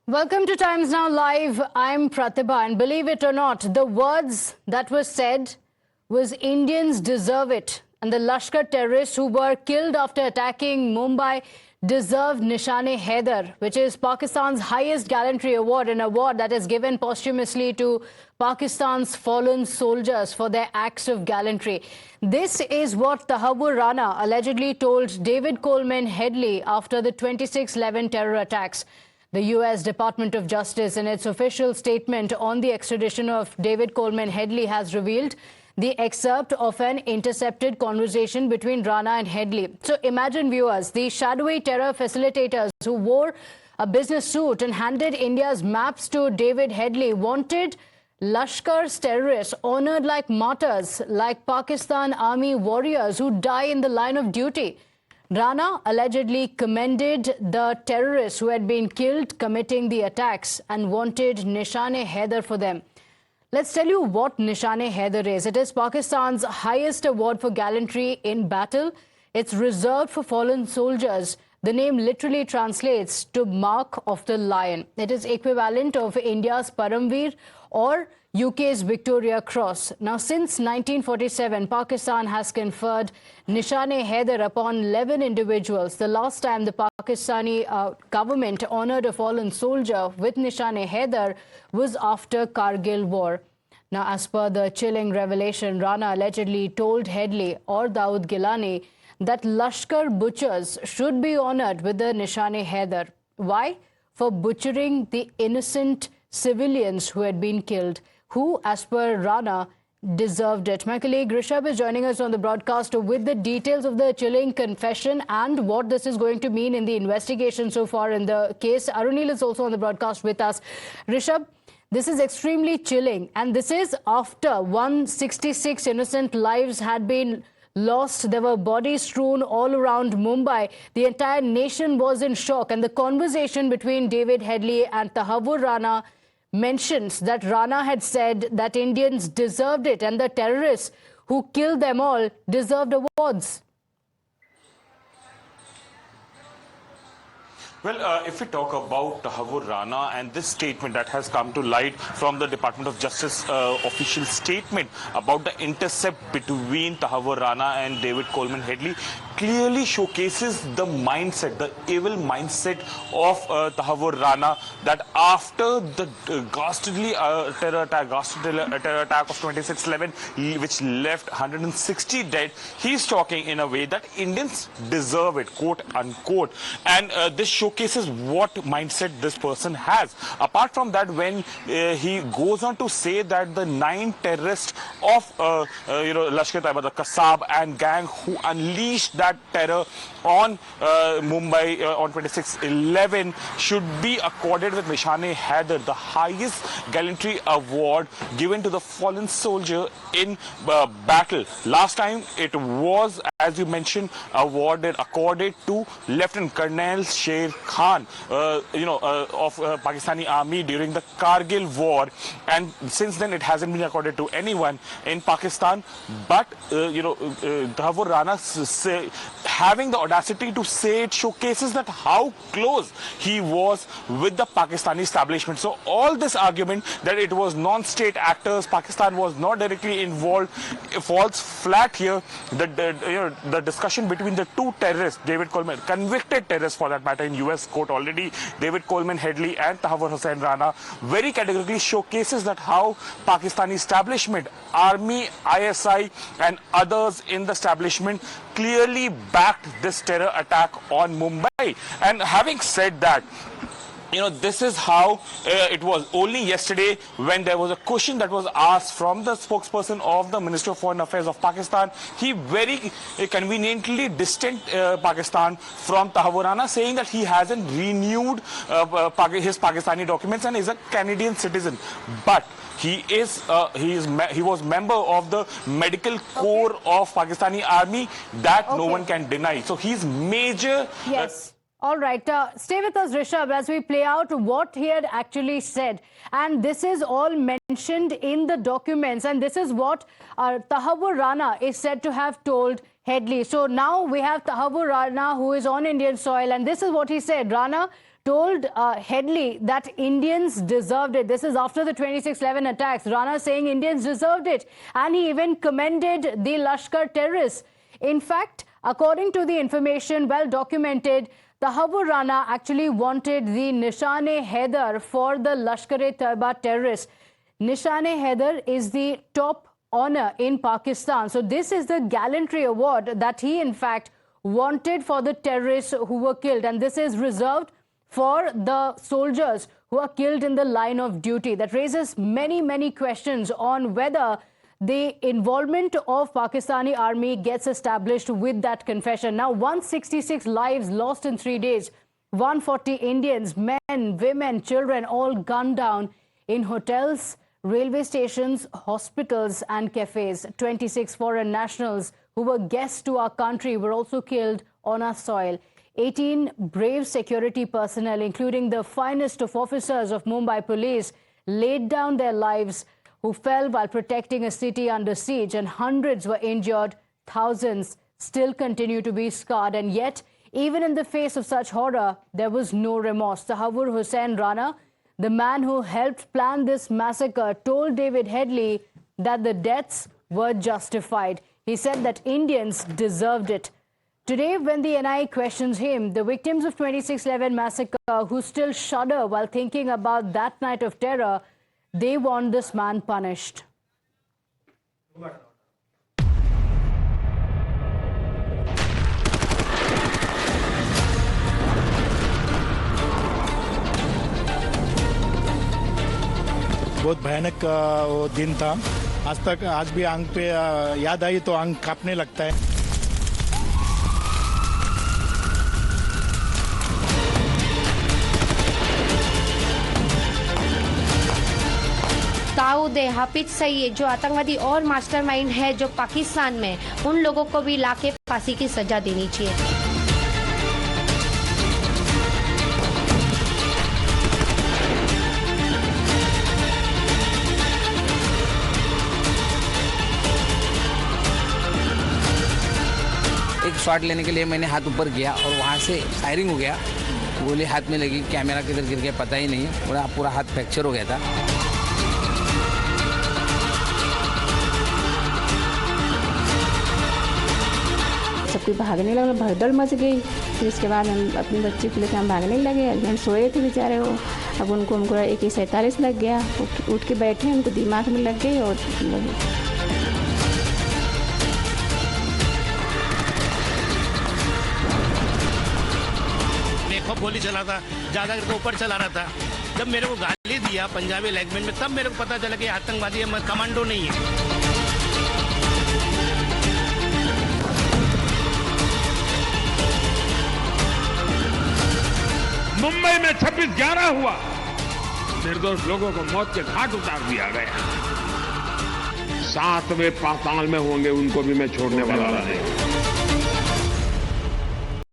Welcome to Times Now Live. I'm Pratibha, and believe it or not, the words that were said was Indians deserve it. And the Lashkar terrorists who were killed after attacking Mumbai deserve Nishan-e-Haider, which is Pakistan's highest gallantry award, an award that is given posthumously to Pakistan's fallen soldiers for their acts of gallantry. This is what Tahawwur Rana allegedly told David Coleman Headley after the 26/11 terror attacks. The U.S. Department of Justice, in its official statement on the extradition of David Coleman Headley, has revealed the excerpt of an intercepted conversation between Rana and Headley. So imagine, viewers, the shadowy terror facilitators who wore a business suit and handed India's maps to David Headley wanted Lashkar's terrorists honored like martyrs, like Pakistan Army warriors who die in the line of duty. Rana allegedly commended the terrorists who had been killed committing the attacks and wanted Nishan-e-Haider for them. Let's tell you what Nishan-e-Haider is. It is Pakistan's highest award for gallantry in battle. It's reserved for fallen soldiers. The name literally translates to Mark of the Lion. It is equivalent of India's Paramveer or UK's Victoria Cross. Now, since 1947, Pakistan has conferred Nishan-e-Haider upon 11 individuals. The last time the Pakistani government honored a fallen soldier with Nishan-e-Haider was after Kargil War. Now, as per the chilling revelation, Rana allegedly told Headley or Dawood Gilani that Lashkar butchers should be honored with the Nishan-e-Haider. Why? For butchering the innocent civilians who had been killed, who, as per Rana, deserved it. My colleague Rishabh is joining us on the broadcast with the details of the chilling confession and what this is going to mean in the investigation so far in the case. Arunil is also on the broadcast with us. Rishabh, this is extremely chilling, and this is after 166 innocent lives had been lost. There were bodies strewn all around Mumbai. The entire nation was in shock, and the conversation between David Headley and Tahawwur Rana mentions that Rana had said that Indians deserved it and the terrorists who killed them all deserved awards. Well, if we talk about Tahawwur Rana and this statement that has come to light from the Department of Justice official statement about the intercept between Tahawwur Rana and David Coleman Headley, clearly showcases the mindset, the evil mindset of Tahawwur Rana, that after the ghastly terror attack of 26/11, which left 160 dead, he's talking in a way that Indians deserve it, quote unquote. And this showcases what mindset this person has. Apart from that, when he goes on to say that the 9 terrorists of Lashkar-e-Taiba, the Kasab and gang who unleashed that terror on Mumbai on 26/11 should be accorded with Nishan-e-Haider, the highest gallantry award given to the fallen soldier in battle. Last time it was, as you mentioned, accorded to Lieutenant Colonel Sher Khan, of Pakistani Army during the Kargil War, and since then it hasn't been accorded to anyone in Pakistan. But Tahawwur Rana having the audacity to say it showcases that how close he was with the Pakistani establishment. So all this argument that it was non-state actors, Pakistan was not directly involved, falls flat here. The discussion between the two terrorists, David Coleman, convicted terrorists for that matter in US court already, David Coleman Headley and Tahawwur Hussain Rana, very categorically showcases that how Pakistani establishment, Army, ISI and others in the establishment clearly backed this terror attack on Mumbai. And having said that, this is how it was. Only yesterday, when there was a question that was asked from the spokesperson of the Ministry of Foreign Affairs of Pakistan, he very conveniently distanced Pakistan from Tahawwur Rana, saying that he hasn't renewed his Pakistani documents and is a Canadian citizen. But he was member of the medical corps of Pakistani Army. That no one can deny. So he's major. Yes. All right. Stay with us, Rishabh, as we play out what he had actually said. And this is all mentioned in the documents. And this is what Tahawwur Rana is said to have told Headley. So now we have Tahawwur Rana, who is on Indian soil. And this is what he said. Rana told Headley that Indians deserved it. This is after the 26/11 attacks. Rana saying Indians deserved it. And he even commended the Lashkar terrorists. In fact, according to the information well documented, Tahawwur Rana actually wanted the Nishane-e-Haidar for the Lashkar-e-Taiba terrorists. Nishane-e-Haidar is the top honor in Pakistan. So this is the gallantry award that he in fact wanted for the terrorists who were killed. And this is reserved for the soldiers who are killed in the line of duty. That raises many, many questions on whether the involvement of Pakistani army gets established with that confession. Now, 166 lives lost in 3 days, 140 Indians, men, women, children, all gunned down in hotels, railway stations, hospitals and cafes. 26 foreign nationals who were guests to our country were also killed on our soil. 18 brave security personnel, including the finest of officers of Mumbai police, laid down their lives, who fell while protecting a city under siege, and hundreds were injured. Thousands still continue to be scarred. And yet, even in the face of such horror, there was no remorse. Tahawwur Rana, the man who helped plan this massacre, told David Headley that the deaths were justified. He said that Indians deserved it. Today, when the NIA questions him, the victims of 26/11 massacre who still shudder while thinking about that night of terror, they want this man punished. बहुत भयानक वो दिन था। आज भी आंख पे याद आई तो आंख कांपने लगता है। दाऊद हाफिज सईद जो आतंकवादी और मास्टरमाइंड है जो पाकिस्तान में, उन लोगों को भी लाके फांसी की सजा देनी चाहिए। एक शॉट लेने के लिए मैंने हाथ ऊपर किया और वहाँ से फायरिंग हो गया, गोली हाथ में लगी, कैमरा किधर गिर गया पता ही नहीं, पूरा हाथ फ्रैक्चर हो गया था। सब कोई भागने लगा, भगदड़ मच गई। फिर इसके बाद हम अपने बच्चे को लेकर हम भागने लगे। हस्बैंड सोए थे बेचारे वो, अब उनको AK-47 लग गया। उठ के बैठे, उनको दिमाग में लग गई और गोली चला था, ज्यादा करके ऊपर चला रहा था। जब मेरे को गाली दिया पंजाबी लैंग्वेज में, तब मेरे को पता चला कि आतंकवादी है, कमांडो नहीं है। मुंबई में 26/11 हुआ, निर्दोष लोगों को मौत के घाट उतार दिया गया। 7वें पाताल में होंगे उनको भी मैं छोड़ने वाला नहीं।